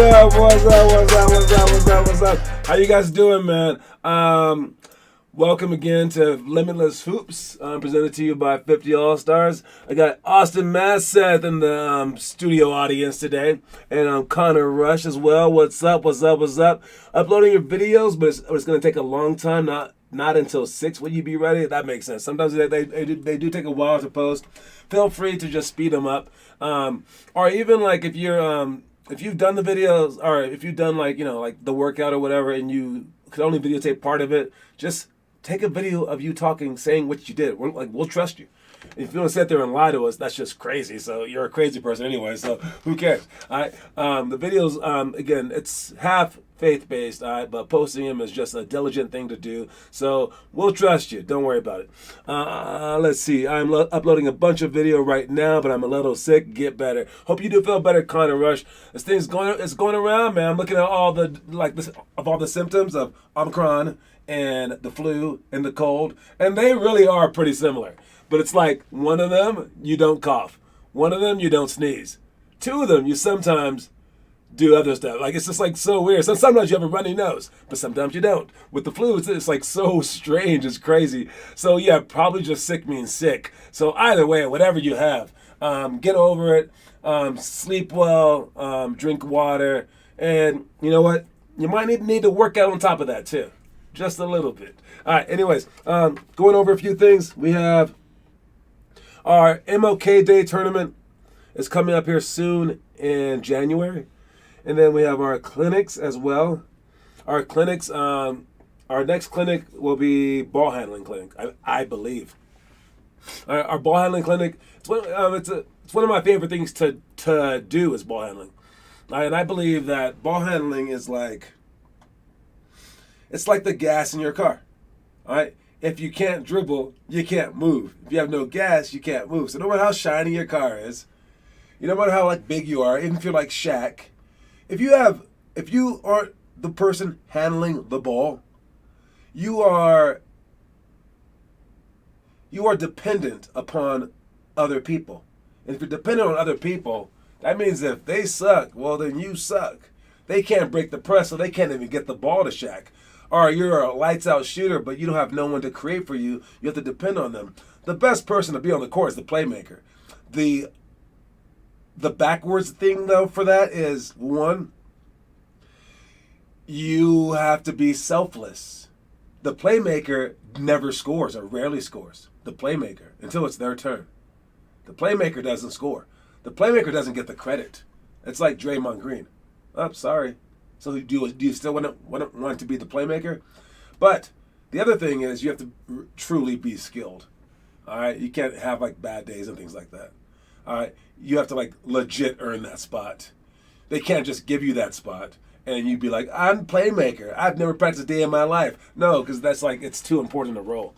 up? What's up? How you guys doing, man? Welcome again to Limitless Hoops, presented to you by 50 All-Stars. I got Austin Masseth in the studio audience today, and Connor Rush as well. What's up? Uploading your videos, but it's going to take a long time, not until 6 will you be ready. That makes sense. Sometimes they do take a while to post. Feel free to just speed them up. Or even like if you've done the videos, or if you've done like the workout or whatever, and you could only videotape part of it, just take a video of you talking, saying what you did. We'll trust you. If you want to sit there and lie to us, that's just crazy. So you're a crazy person anyway. So who cares? All right. The videos, again, it's half faith-based, all right, but posting them is just a diligent thing to do. So we'll trust you. Don't worry about it. Let's see. I'm uploading a bunch of video right now, but I'm a little sick. Get better. Hope you do feel better, Connor Rush. This thing's going around, man. I'm looking at all the symptoms of Omicron and the flu and the cold, and they really are pretty similar. But it's like one of them, you don't cough. One of them, you don't sneeze. Two of them, you sometimes do other stuff. Like, it's just like so weird. So sometimes you have a runny nose, but sometimes you don't. With the flu, it's like so strange. It's crazy. So yeah, probably just sick means sick. So either way, whatever you have, get over it. Sleep well. Drink water. And you know what? You might need to work out on top of that too. Just a little bit. All right, anyways, going over a few things. We have our MLK Day tournament is coming up here soon in January. And then we have our clinics as well. Our clinics, our next clinic will be ball handling clinic, I believe. Our ball handling clinic, it's one of my favorite things to do is ball handling. And I believe that ball handling is it's like the gas in your car. All right? If you can't dribble, you can't move. If you have no gas, you can't move. So no matter how shiny your car is, no matter how big you are, even if you're like Shaq, if you aren't the person handling the ball, you are dependent upon other people. And if you're dependent on other people, that means if they suck, well then you suck. They can't break the press, so they can't even get the ball to Shaq. Or you're a lights out shooter, but you don't have no one to create for you. You have to depend on them. The best person to be on the court is the playmaker. The backwards thing though for that is, one, you have to be selfless. The playmaker never scores or rarely scores. The playmaker, until it's their turn. The playmaker doesn't score. The playmaker doesn't get the credit. It's like Draymond Green. Oh, sorry. So do you still want to be the playmaker? But the other thing is you have to truly be skilled. All right? You can't have bad days and things like that. All right? You have to legit earn that spot. They can't just give you that spot and you'd be like, I'm playmaker. I've never practiced a day in my life. No, because that's it's too important a role.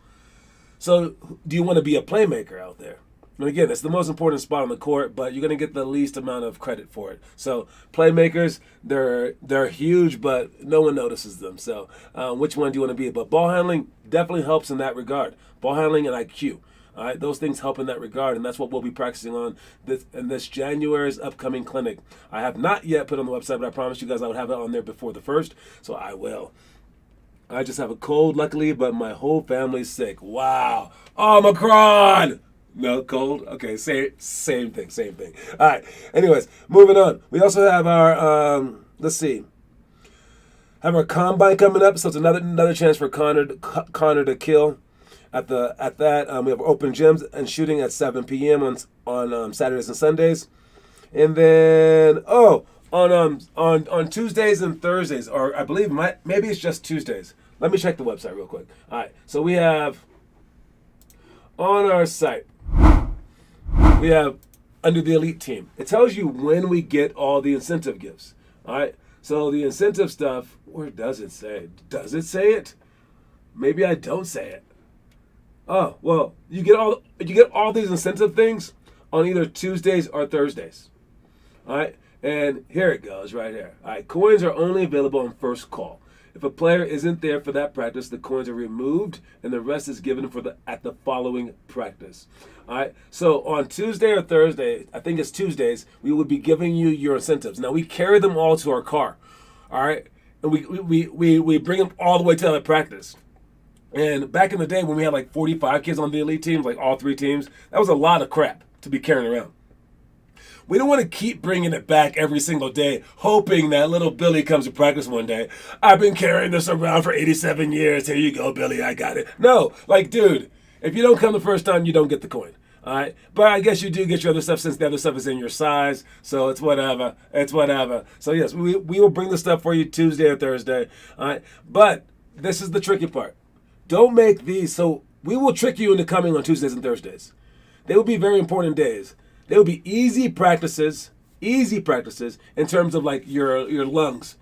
So do you want to be a playmaker out there? And again, it's the most important spot on the court, but you're going to get the least amount of credit for it. So playmakers, they're huge, but no one notices them. So which one do you want to be? But ball handling definitely helps in that regard. Ball handling and IQ. All right, those things help in that regard, and that's what we'll be practicing on in this January's upcoming clinic. I have not yet put on the website, but I promised you guys I would have it on there before the 1st, so I will. I just have a cold, luckily, but my whole family's sick. Wow. Omicron! No, cold? Okay, same thing. All right, anyways, moving on. We also have our, have our combine coming up, so it's another chance for Connor to kill. At that, we have open gyms and shooting at 7 p.m. on Saturdays and Sundays, and then on Tuesdays and Thursdays, or I believe maybe it's just Tuesdays. Let me check the website real quick. All right, so we have on our site, we have under the elite team. It tells you when we get all the incentive gifts. All right, so the incentive stuff. Where does it say? Does it say it? Maybe I don't say it. Oh, well, you get all these incentive things on either Tuesdays or Thursdays. All right? And here it goes right here. All right, coins are only available on first call. If a player isn't there for that practice, the coins are removed and the rest is given at the following practice. All right. So on Tuesday or Thursday, I think it's Tuesdays, we will be giving you your incentives. Now we carry them all to our car. All right. And we bring them all the way to the practice. And back in the day when we had like 45 kids on the elite teams, like all three teams, that was a lot of crap to be carrying around. We don't want to keep bringing it back every single day, hoping that little Billy comes to practice one day. I've been carrying this around for 87 years. Here you go, Billy. I got it. No, like, dude, if you don't come the first time, you don't get the coin. All right? But I guess you do get your other stuff since the other stuff is in your size. So it's whatever. It's whatever. So, yes, we will bring the stuff for you Tuesday or Thursday. All right? But this is the tricky part. Don't make these. So we will trick you into coming on Tuesdays and Thursdays. They will be very important days. They will be easy practices in terms of like your lungs.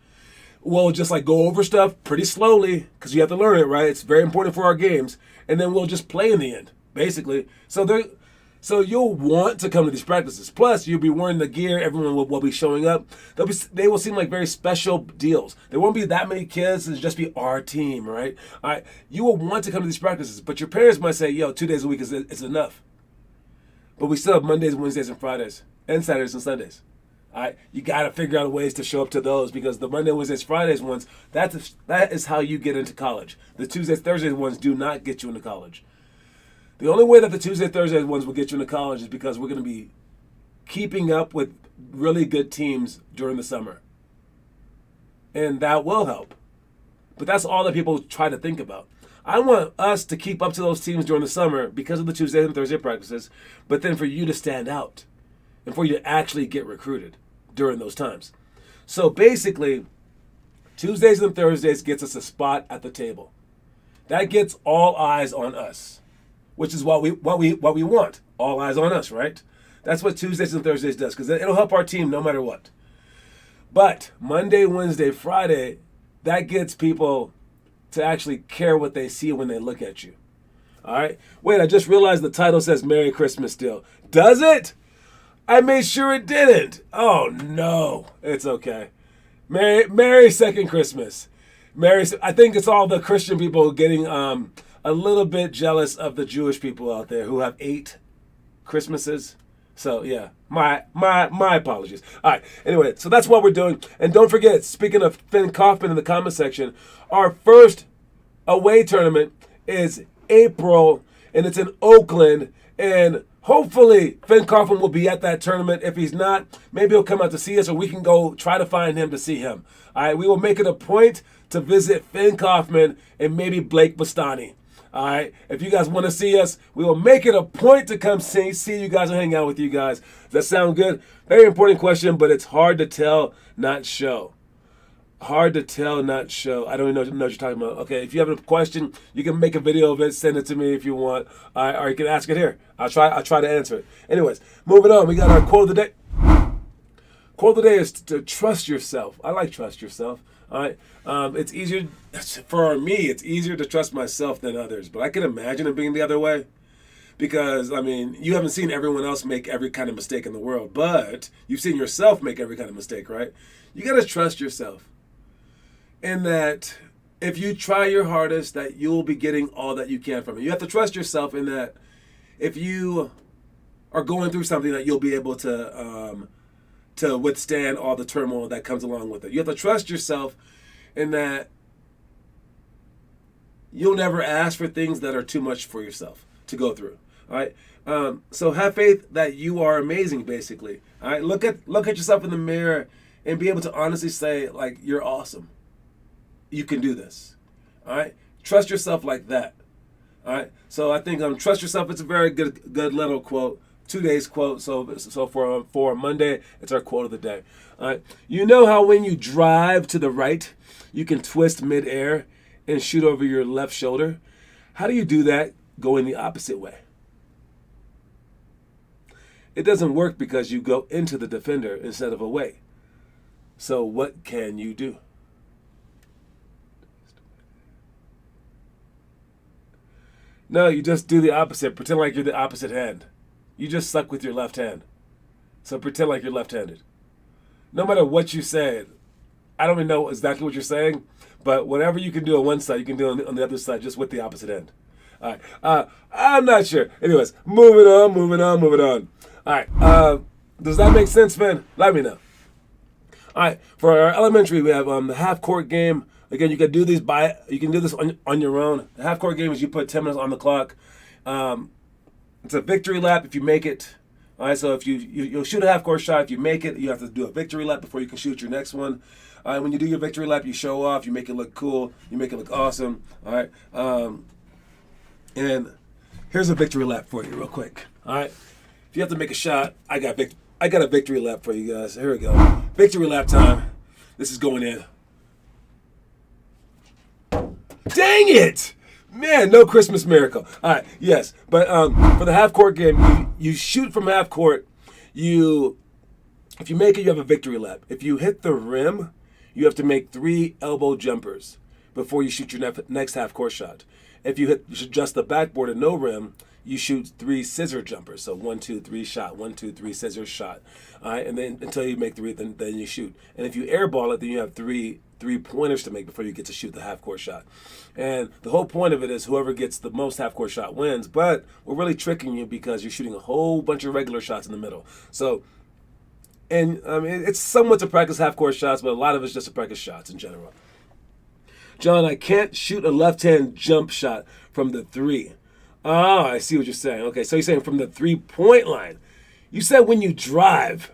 We'll just like go over stuff pretty slowly because you have to learn it, right? It's very important for our games, and then we'll just play in the end, basically. So you'll want to come to these practices. Plus, you'll be wearing the gear. Everyone will be showing up. They will seem like very special deals. There won't be that many kids. It'll just be our team, right? All right. You will want to come to these practices, but your parents might say, "Yo, 2 days a week is enough." But we still have Mondays, Wednesdays, and Fridays, and Saturdays and Sundays. All right, you got to figure out ways to show up to those because the Monday, Wednesdays, Fridays ones, that is how you get into college. The Tuesdays, Thursdays ones do not get you into college. The only way that the Tuesday, Thursday ones will get you into college is because we're going to be keeping up with really good teams during the summer. And that will help. But that's all that people try to think about. I want us to keep up to those teams during the summer because of the Tuesday and Thursday practices, but then for you to stand out and for you to actually get recruited during those times. So basically, Tuesdays and Thursdays gets us a spot at the table. That gets all eyes on us, which is what we want. All eyes on us, right? That's what Tuesdays and Thursdays does because it'll help our team no matter what. But Monday, Wednesday, Friday, that gets people to actually care what they see when they look at you. All right? Wait, I just realized the title says Merry Christmas still. Does it? I made sure it didn't. Oh, no. It's okay. Merry Second Christmas. I think it's all the Christian people getting a little bit jealous of the Jewish people out there who have 8 Christmases. So, yeah, my apologies. All right, anyway, so that's what we're doing. And don't forget, speaking of Finn Kaufman in the comment section, our first away tournament is April, and it's in Oakland. And hopefully Finn Kaufman will be at that tournament. If he's not, maybe he'll come out to see us, or we can go try to find him to see him. All right, we will make it a point to visit Finn Kaufman and maybe Blake Bastani. All right, if you guys want to see us, we will make it a point to come see you guys and hang out with you guys. Does that sound good? Very important question, but it's hard to tell, not show. Hard to tell, not show. I don't even know what you're talking about. Okay, if you have a question, you can make a video of it, send it to me if you want, or you can ask it here. I'll try to answer it. Anyways, moving on. We got our quote of the day. Quote of the day is to trust yourself. I like trust yourself. All right. It's easier for me. It's easier to trust myself than others. But I can imagine it being the other way, because I mean, you haven't seen everyone else make every kind of mistake in the world, but you've seen yourself make every kind of mistake, right? You got to trust yourself, in that if you try your hardest, that you'll be getting all that you can from it. You have to trust yourself in that if you are going through something, that you'll be able to withstand all the turmoil that comes along with it. You have to trust yourself in that you'll never ask for things that are too much for yourself to go through. All right. So have faith that you are amazing, basically. All right. Look at yourself in the mirror and be able to honestly say, like, you're awesome. You can do this. All right. Trust yourself like that. All right. So I think trust yourself. It's a very good little quote. 2 days quote. So for Monday, it's our quote of the day. All right. You know how when you drive to the right, you can twist midair and shoot over your left shoulder? How do you do that going the opposite way? It doesn't work because you go into the defender instead of away. So what can you do? No, you just do the opposite. Pretend like you're the opposite hand. You just suck with your left hand. So pretend like you're left-handed. No matter what you say, I don't even know exactly what you're saying, But whatever you can do on one side, you can do on the other side, just with the opposite end. All right. I'm not sure. Anyways, moving on. All right. Does that make sense, man? Let me know. All right. For our elementary, we have the half court game. Again, you can do these on your own. The half court game is you put 10 minutes on the clock. It's a victory lap if you make it. All right. So if you'll shoot a half court shot, if you make it, you have to do a victory lap before you can shoot your next one. When you do your victory lap, you show off. You make it look cool. You make it look awesome. All right. And here's a victory lap for you, real quick. All right. If you have to make a shot, I got a victory lap for you guys. Here we go. Victory lap time. This is going in. Dang it! Man, no Christmas miracle. All right, yes. But for the half court game, you shoot from half court. If you make it, you have a victory lap. If you hit the rim, you have to make 3 elbow jumpers before you shoot your next half court shot. If you hit just the backboard and no rim, you shoot 3 scissor jumpers. So 1, 2, 3 shot, 1, 2, 3 scissors shot. All right, and then until you make 3, then you shoot. And if you airball it, then you have 3 pointers to make before you get to shoot the half court shot. And the whole point of it is whoever gets the most half court shot wins. But we're really tricking you because you're shooting a whole bunch of regular shots in the middle. So, and I mean, it's somewhat to practice half court shots, but a lot of it's just to practice shots in general. John, I can't shoot a left-hand jump shot from the 3. Oh, I see what you're saying. Okay, so you're saying from the 3-point line. You said when you drive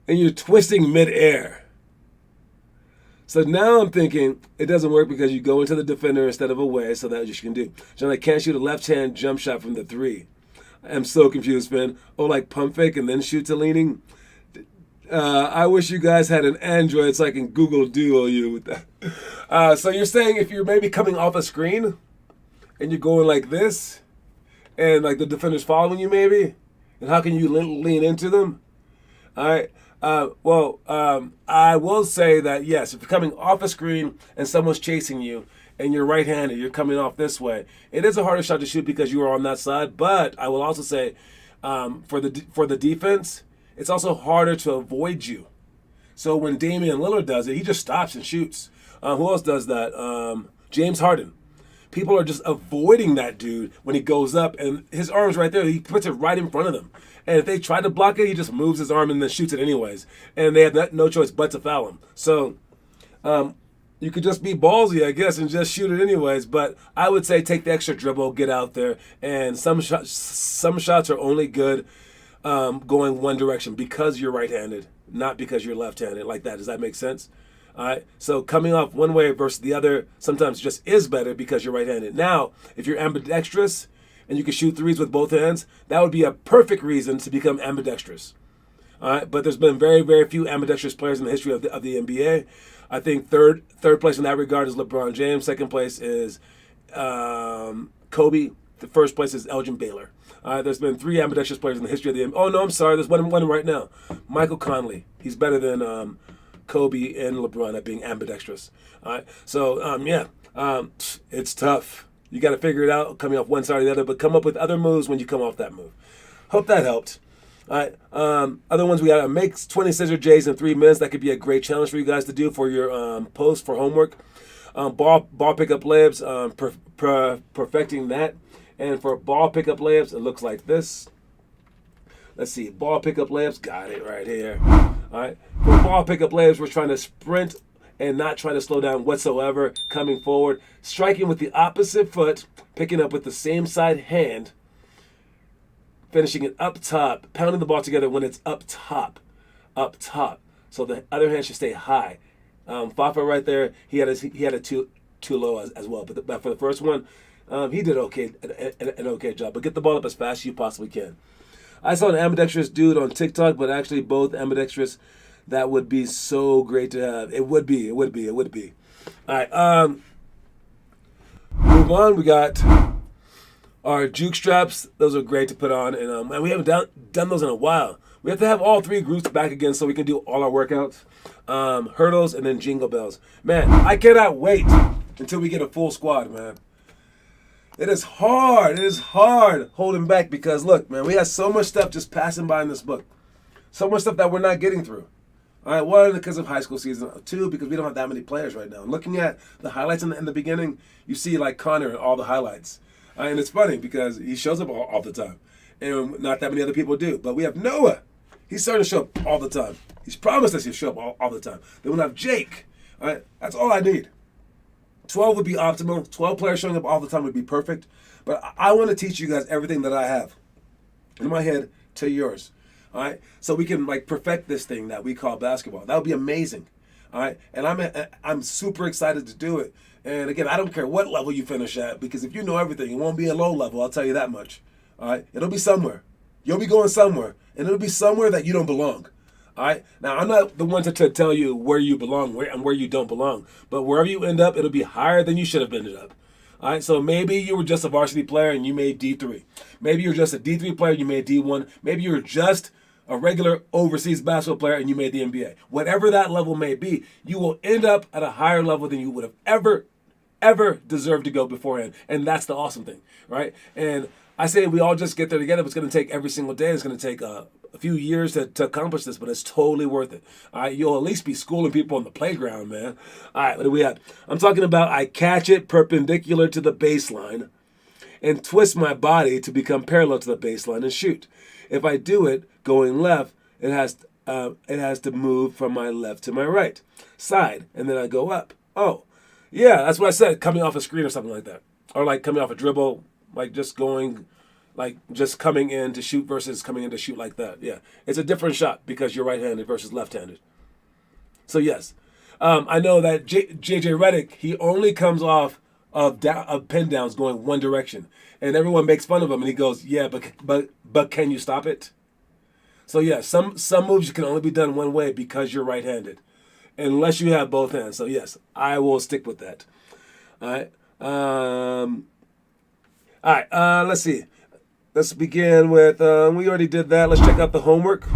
and you're twisting midair. So now I'm thinking it doesn't work because you go into the defender instead of away, so that's what you can do. John, I can't shoot a left-hand jump shot from the 3. I'm so confused, man. Oh, like pump fake and then shoot to leaning? I wish you guys had an Android so I can Google Duo you with that. So you're saying if you're maybe coming off a screen and you're going like this and like the defender's following you maybe, and how can you lean into them? All right. I will say that, yes, if you're coming off a screen and someone's chasing you and you're right-handed, you're coming off this way, it is a harder shot to shoot because you are on that side. But I will also say for the defense, it's also harder to avoid you. So when Damian Lillard does it, he just stops and shoots. Who else does that? James Harden. People are just avoiding that dude when he goes up, and his arm's right there. He puts it right in front of them. And if they try to block it, he just moves his arm and then shoots it anyways. And they have no choice but to foul him. So you could just be ballsy, I guess, and just shoot it anyways. But I would say take the extra dribble, get out there. And some shots are only good going one direction because you're right-handed, not because you're left-handed like that. Does that make sense? All right. So coming off one way versus the other sometimes just is better because you're right-handed. Now, if you're ambidextrous and you can shoot threes with both hands, that would be a perfect reason to become ambidextrous. All right. But there's been very, very few ambidextrous players in the history of the NBA. I think third place in that regard is LeBron James. Second place is Kobe. The first place is Elgin Baylor. There's been 3 ambidextrous players in the history of the NBA. Oh, no, I'm sorry. There's one right now. Michael Conley. He's better than Kobe and LeBron at being ambidextrous. All right. So, it's tough. You got to figure it out coming off one side or the other, but come up with other moves when you come off that move. Hope that helped. All right. Other ones we got to make 20 scissor J's in 3 minutes. That could be a great challenge for you guys to do for your post for homework. Ball pickup layups, perfecting that. And for ball pickup layups, it looks like this. Let's see, ball pickup layups, got it right here. All right, for ball pickup layups, we're trying to sprint and not trying to slow down whatsoever, coming forward, striking with the opposite foot, picking up with the same side hand, finishing it up top, pounding the ball together when it's up top. So the other hand should stay high. Fafa right there, he had a too low as well. But for the first one, he did an okay job. But get the ball up as fast as you possibly can. I saw an ambidextrous dude on TikTok, but actually both ambidextrous. That would be so great to have. It would be. All right. Move on. We got our juke straps. Those are great to put on, and we haven't done those in a while. We have to have all 3 groups back again so we can do all our workouts, hurdles, and then jingle bells. Man, I cannot wait until we get a full squad, man. It is hard holding back because, look, man, we have so much stuff just passing by in this book. So much stuff that we're not getting through. All right, one, because of high school season. Two, because we don't have that many players right now. Looking at the highlights in the beginning, you see like Connor in all the highlights. And it's funny because he shows up all the time. And not that many other people do. But we have Noah. He's starting to show up all the time. He's promised us he'll show up all the time. Then we'll have Jake. All right, that's all I need. 12 would be optimal. 12 players showing up all the time would be perfect. But I want to teach you guys everything that I have in my head to yours. All right, so we can like perfect this thing that we call basketball. That would be amazing. All right, and I'm super excited to do it. And again, I don't care what level you finish at, because if you know everything, it won't be a low level. I'll tell you that much. All right, it'll be somewhere. You'll be going somewhere, and it'll be somewhere that you don't belong. All right. Now, I'm not the one to tell you where you belong and where you don't belong, but wherever you end up, it'll be higher than you should have ended up. All right, so maybe you were just a varsity player and you made D3. Maybe you were just a D3 player and you made D1. Maybe you were just a regular overseas basketball player and you made the NBA. Whatever that level may be, you will end up at a higher level than you would have ever deserved to go beforehand. And that's the awesome thing, right? And I say we all just get there together, but it's going to take every single day. It's going to take a few years to accomplish this, but it's totally worth it. All right, you'll at least be schooling people on the playground, man. All right, what do we have? I'm talking about I catch it perpendicular to the baseline and twist my body to become parallel to the baseline and shoot. If I do it going left, it has to move from my left to my right side, and then I go up. Oh, yeah, that's what I said, coming off a screen or something like that. Or like coming off a dribble, like just coming in to shoot versus coming in to shoot like that. Yeah, it's a different shot because you're right-handed versus left-handed. So yes, I know that JJ Redick, he only comes off of pin downs going one direction, and everyone makes fun of him, and he goes, "Yeah, but can you stop it?" So yeah, some moves can only be done one way because you're right-handed, unless you have both hands. So yes, I will stick with that. All right. Let's see. Let's begin with, we already did that. Let's check out the homework.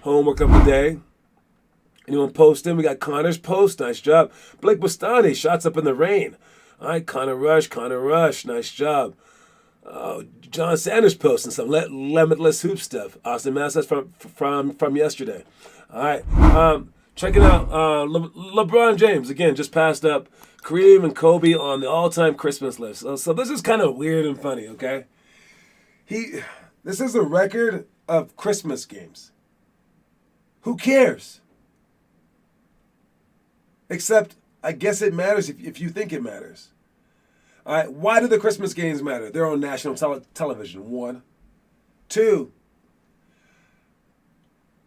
Homework of the day. Anyone posting? We got Connor's post. Nice job. Blake Bustani, shots up in the rain. All right, Connor Rush. Nice job. John Sanders posting some Limitless hoop stuff. Austin Mass, that's from yesterday. All right. Checking out LeBron James, again, just passed up Kareem and Kobe on the all-time Christmas list. So this is kind of weird and funny, okay? This is a record of Christmas games. Who cares? Except, I guess it matters if you think it matters. All right, why do the Christmas games matter? They're on national television, one. Two,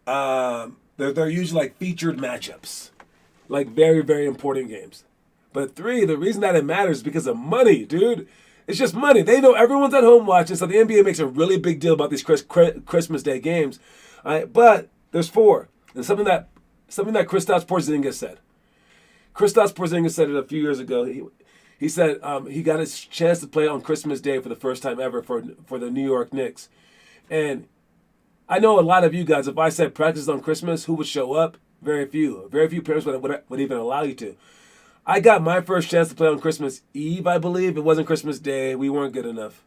they're usually like featured matchups, like very, very important games. But three, the reason that it matters is because of money, dude. It's just money. They know everyone's at home watching, so the NBA makes a really big deal about these Christmas Day games. All right, but there's four, and something that Kristaps Porzingis said. Kristaps Porzingis said it a few years ago. He said he got his chance to play on Christmas Day for the first time ever for the New York Knicks, and I know a lot of you guys. If I said practice on Christmas, who would show up? Very few. Very few parents would even allow you to. I got my first chance to play on Christmas Eve, I believe. It wasn't Christmas Day. We weren't good enough.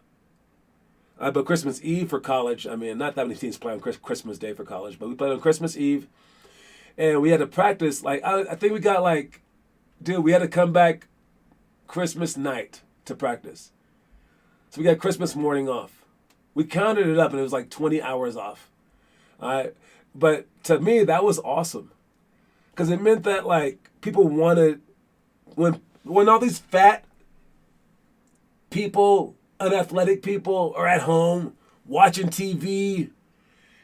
But Christmas Eve for college, I mean, not that many teams play on Christmas Day for college, but we played on Christmas Eve. And we had to practice, like, I think we got, like, dude, we had to come back Christmas night to practice. So we got Christmas morning off. We counted it up, and it was like 20 hours off. All right? But to me, that was awesome. Because it meant that, like, people wanted... When all these fat people, unathletic people are at home watching TV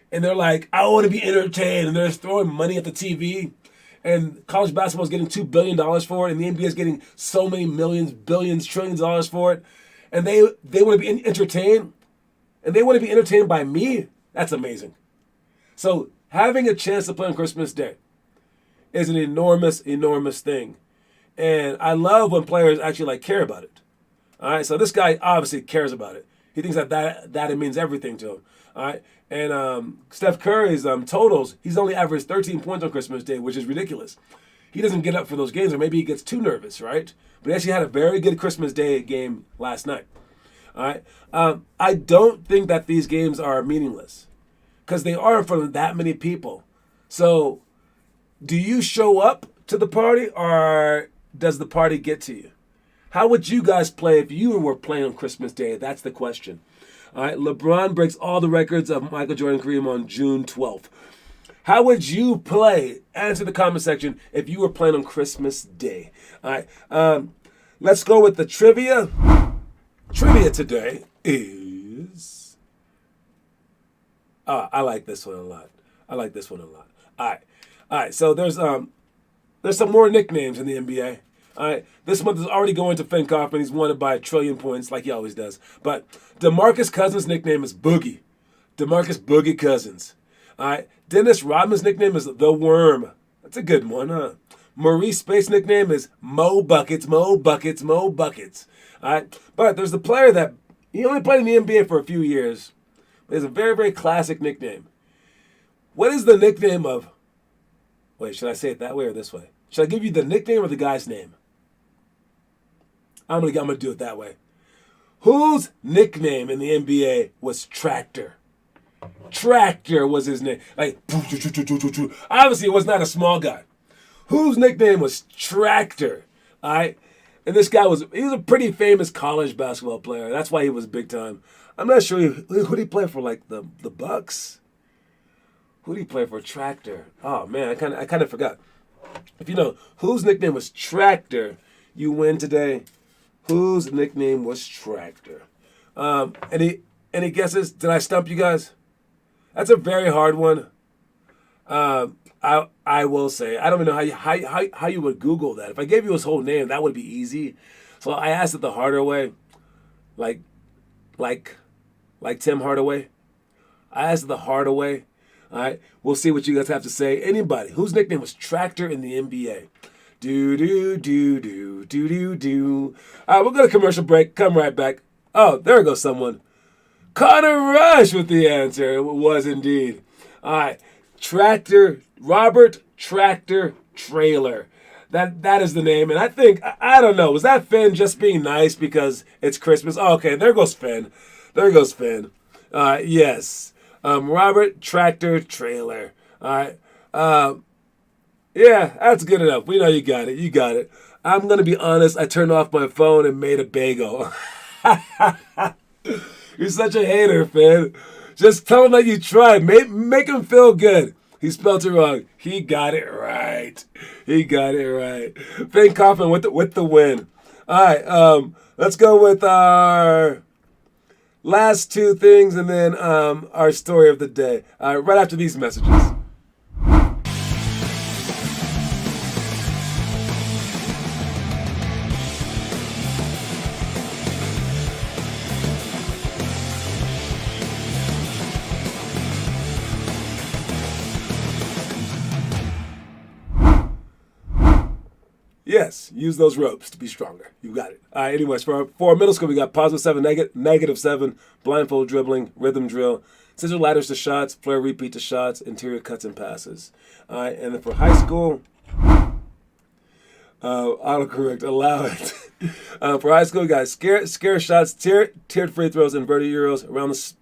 and they're like, I want to be entertained, and they're throwing money at the TV, and college basketball is getting $2 billion for it, and the NBA is getting so many millions, billions, trillions of dollars for it, and they want to be entertained, and they want to be entertained by me, that's amazing. So having a chance to play on Christmas Day is an enormous, enormous thing. And I love when players actually like care about it. All right, so this guy obviously cares about it. He thinks that it means everything to him. All right, and Steph Curry's totals, he's only averaged 13 points on Christmas Day, which is ridiculous. He doesn't get up for those games, or maybe he gets too nervous, right? But he actually had a very good Christmas Day game last night. All right, I don't think that these games are meaningless because they are in front of that many people. So Do you show up to the party or does the party get to you? How would you guys play if you were playing on Christmas Day? That's the question. All right, LeBron breaks all the records of Michael Jordan Kareem on June 12th. How would you play? Answer the comment section if you were playing on Christmas Day. All right, let's go with the trivia. Trivia today is. I like this one a lot. All right. So there's some more nicknames in the NBA. All right, this month is already going to Finn Kaufman. He's won it by 1,000,000,000 points, like he always does. But DeMarcus Cousins' nickname is Boogie. DeMarcus Boogie Cousins. All right, Dennis Rodman's nickname is The Worm. That's a good one, huh? Maurice Space's nickname is Mo Buckets, Mo Buckets, Mo Buckets. All right, but there's the player that he only played in the NBA for a few years. But he has a very, very classic nickname. What is the nickname of? Wait, should I say it that way or this way? Should I give you the nickname or the guy's name? I'm gonna do it that way. Whose nickname in the NBA was Tractor? Tractor was his name. Like, obviously, it was not a small guy. Whose nickname was Tractor? All right, and this guy was a pretty famous college basketball player. That's why he was big time. I'm not sure who did he play for, like the Bucks. Who did he play for? Tractor. Oh man, I kind of forgot. If you know whose nickname was Tractor, you win today. Whose nickname was Tractor? Any guesses? Did I stump you guys? That's a very hard one. I will say I don't even know how you would Google that. If I gave you his whole name, that would be easy. So I asked it the harder way, like Tim Hardaway. I asked it the harder way. All right, we'll see what you guys have to say. Anybody whose nickname was Tractor in the NBA? Do. All right, we'll go to commercial break. Come right back. Oh, there goes someone. Connor Rush with the answer. It was indeed. All right, Tractor, Robert Tractor Trailer. That is the name. And I think, I don't know, was that Finn just being nice because it's Christmas? Oh, okay, there goes Finn. Yes. Robert Tractor Trailer. All right. Yeah, that's good enough. We know you got it. I'm going to be honest. I turned off my phone and made a bagel. You're such a hater, Finn. Just tell him that you tried. Make him feel good. He spelled it wrong. He got it right. Finn Kaufman with the win. All right. Let's go with our last two things and then our story of the day. Right after these messages. Yes, use those ropes to be stronger. You got it. All right, anyways, for middle school, we got +7, -7, blindfold dribbling, rhythm drill, scissor ladders to shots, flare repeat to shots, interior cuts and passes. All right, and then for high school, autocorrect, allow it. For high school, we got scare shots, tiered free throws, inverted euros,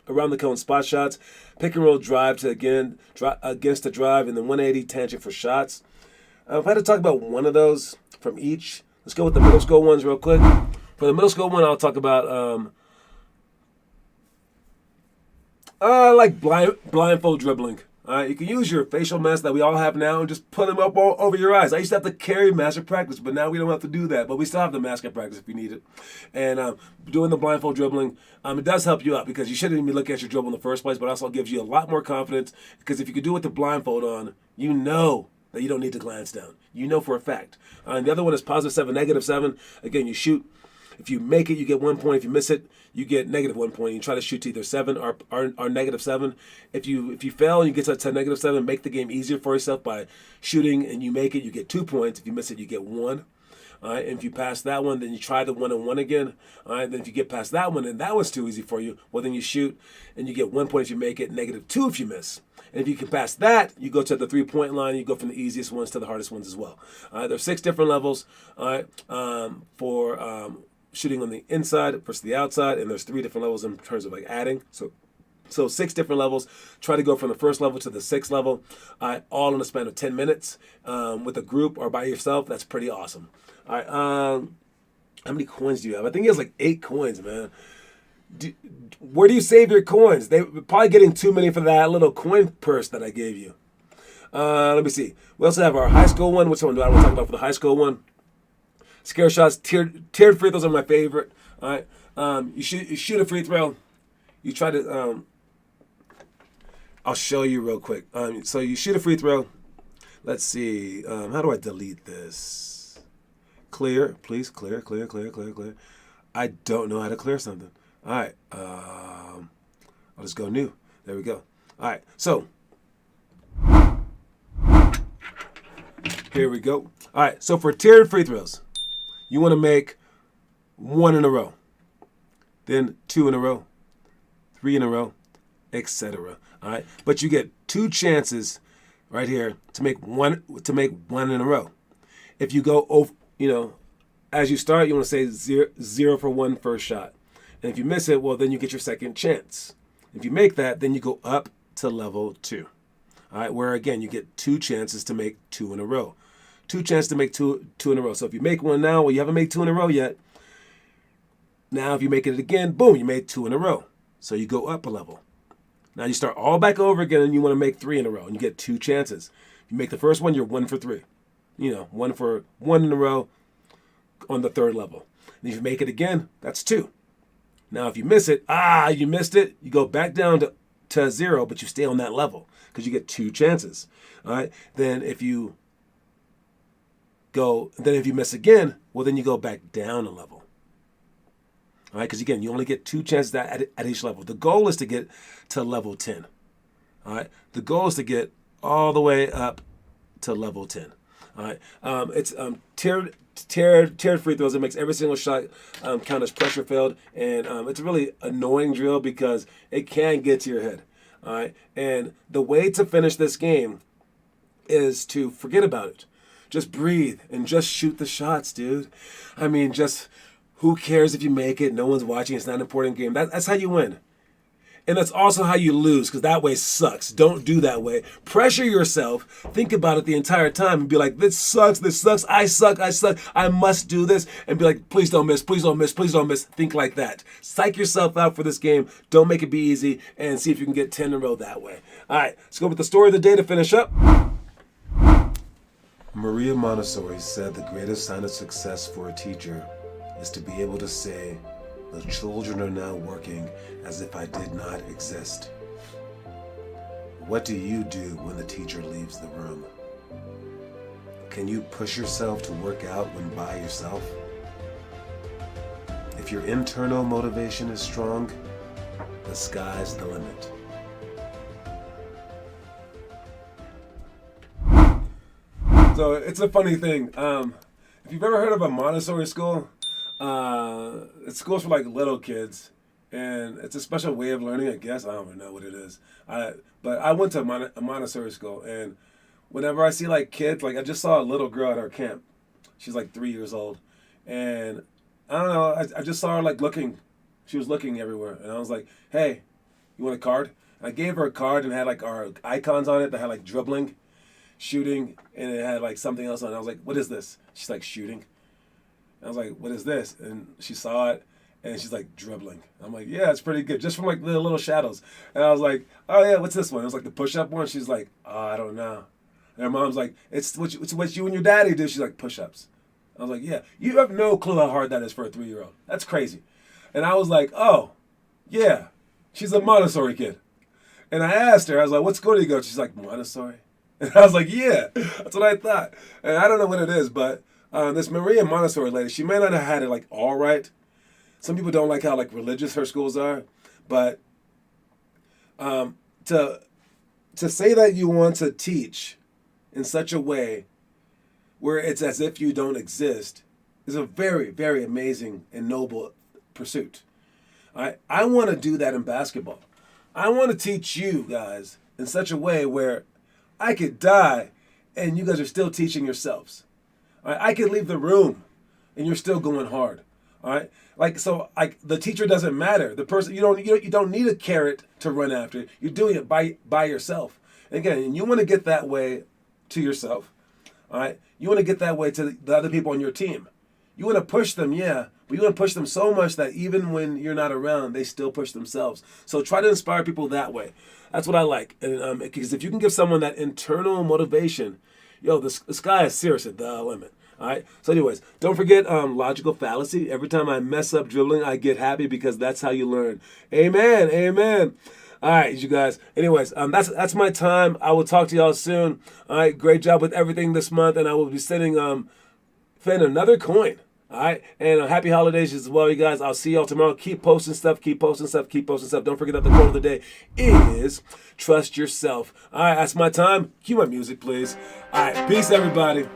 around the cone spot shots, pick and roll drive to against the drive, and then 180 tangent for shots. If I had to talk about one of those from each, let's go with the middle school ones real quick. For the middle school one, I'll talk about like blindfold dribbling. You can use your facial mask that we all have now and just put them up over your eyes. I used to have to carry mask at practice, but now we don't have to do that. But we still have the mask at practice if you need it. And doing the blindfold dribbling, it does help you out because you shouldn't even be looking at your dribble in the first place, but also gives you a lot more confidence because if you can do it with the blindfold on, you know that you don't need to glance down. You know for a fact. And the other one is +7, -7. Again, you shoot. If you make it, you get 1 point. If you miss it, you get -1 point. You try to shoot to either 7 or -7. If you fail and you get to -7, make the game easier for yourself by shooting and you make it, you get 2 points. If you miss it, you get 1. All right, and if you pass that one, then you try the 1-on-1 again. All right, then if you get past that one and that one's too easy for you, well, then you shoot and you get 1 point if you make it, -2 if you miss. And if you can pass that, you go to the 3-point line. You go from the easiest ones to the hardest ones as well. All right, there's 6 different levels. All right, for shooting on the inside versus the outside, and there's 3 different levels in terms of like adding. So So 6 different levels. Try to go from the first level to the 6th level, all in a span of 10 minutes with a group or by yourself. That's pretty awesome. All right. How many coins do you have? I think he has like 8 coins, man. Where do you save your coins? They're probably getting too many for that little coin purse that I gave you. Let me see. We also have our high school one. Which one do I want to talk about for the high school one? Scare shots, tiered free throws are my favorite. All right. You shoot a free throw. You try to. I'll show you real quick. So you shoot a free throw. Let's see. How do I delete this? Clear, please. Clear. I don't know how to clear something. All right. I'll just go new. There we go. All right. So here we go. All right. So for tiered free throws, you want to make 1 in a row, then 2 in a row, 3 in a row, etc. All right. But you get 2 chances right here to make one in a row. If you go over, as you start, you want to say 0 for 1 first shot. And if you miss it, well, then you get your second chance. If you make that, then you go up to level 2. All right, where again, you get 2 chances to make 2 in a row. 2 chances to make two in a row. So if you make one now, well, you haven't made 2 in a row yet. Now, if you make it again, boom, you made 2 in a row. So you go up a level. Now you start all back over again, and you want to make 3 in a row, and you get 2 chances. You make the first one, you're 1 for 3. 1 for 1 in a row on the 3rd level. And if you make it again, that's 2. Now, if you miss it, you missed it, you go back down to 0, but you stay on that level because you get 2 chances. All right. Then if you miss again, well, then you go back down a level. All right. Because again, you only get 2 chances at each level. The goal is to get to level 10. All right. The goal is to get all the way up to level 10. All right. It's tiered free throws. It makes every single shot count as pressure filled, and it's a really annoying drill because it can get to your head. All right, and the way to finish this game is to forget about it. Just breathe and just shoot the shots, dude. I mean, just who cares if you make it? No one's watching. It's not an important game. That's how you win. And that's also how you lose, because that way sucks. Don't do that way. Pressure yourself. Think about it the entire time and be like, this sucks, I suck, I must do this. And be like, please don't miss, please don't miss, please don't miss. Think like that. Psych yourself out for this game. Don't make it be easy, and see if you can get 10 in a row that way. All right, let's go with the story of the day to finish up. Maria Montessori said the greatest sign of success for a teacher is to be able to say, the children are now working as if I did not exist. What do you do when the teacher leaves the room? Can you push yourself to work out when by yourself? If your internal motivation is strong, the sky's the limit. So it's a funny thing. If you've ever heard of a Montessori school, it's schools for like little kids, and it's a special way of learning, I guess. I don't even know what it is. But I went to a Montessori school, and whenever I see like kids, like I just saw a little girl at our camp. She's like 3 years old, and I don't know. I just saw her like looking. She was looking everywhere, and I was like, "Hey, you want a card?" And I gave her a card and it had like our icons on it that had like dribbling, shooting, and it had like something else on it. I was like, "What is this?" She's like, "Shooting." I was like, "What is this?" And she saw it, and she's like, "Dribbling." I'm like, "Yeah, it's pretty good, just from like the little shadows." And I was like, "Oh yeah, what's this one?" It was like the push-up one. She's like, "Oh, I don't know." And her mom's like, it's what you and your daddy do." She's like, "Push-ups." I was like, "Yeah, you have no clue how hard that is for a 3-year-old. That's crazy." And I was like, "Oh, yeah, she's a Montessori kid." And I asked her, I was like, "What school do you go to?" She's like, "Montessori." And I was like, "Yeah, that's what I thought." And I don't know what it is, but this Maria Montessori lady, she may not have had it like all right. Some people don't like how like religious her schools are, but to say that you want to teach in such a way where it's as if you don't exist is a very, very amazing and noble pursuit. I want to do that in basketball. I want to teach you guys in such a way where I could die and you guys are still teaching yourselves. I could leave the room and you're still going hard. All right, like the teacher doesn't matter. The person you don't need a carrot to run after. You're doing it by yourself. And again, and you want to get that way to yourself. All right, you want to get that way to the other people on your team. You want to push them, yeah, but you want to push them so much that even when you're not around, they still push themselves. So try to inspire people that way. That's what I like. And because if you can give someone that internal motivation, yo, the sky is seriously the limit. All right. So, anyways, don't forget logical fallacy. Every time I mess up dribbling, I get happy because that's how you learn. Amen. Amen. All right, you guys. Anyways, that's my time. I will talk to y'all soon. All right. Great job with everything this month, and I will be sending Finn another coin. All right, and happy holidays as well, you guys. I'll see y'all tomorrow. Keep posting stuff. Keep posting stuff. Keep posting stuff. Don't forget that the quote of the day is trust yourself. All right, that's my time. Cue my music, please. All right, peace, everybody.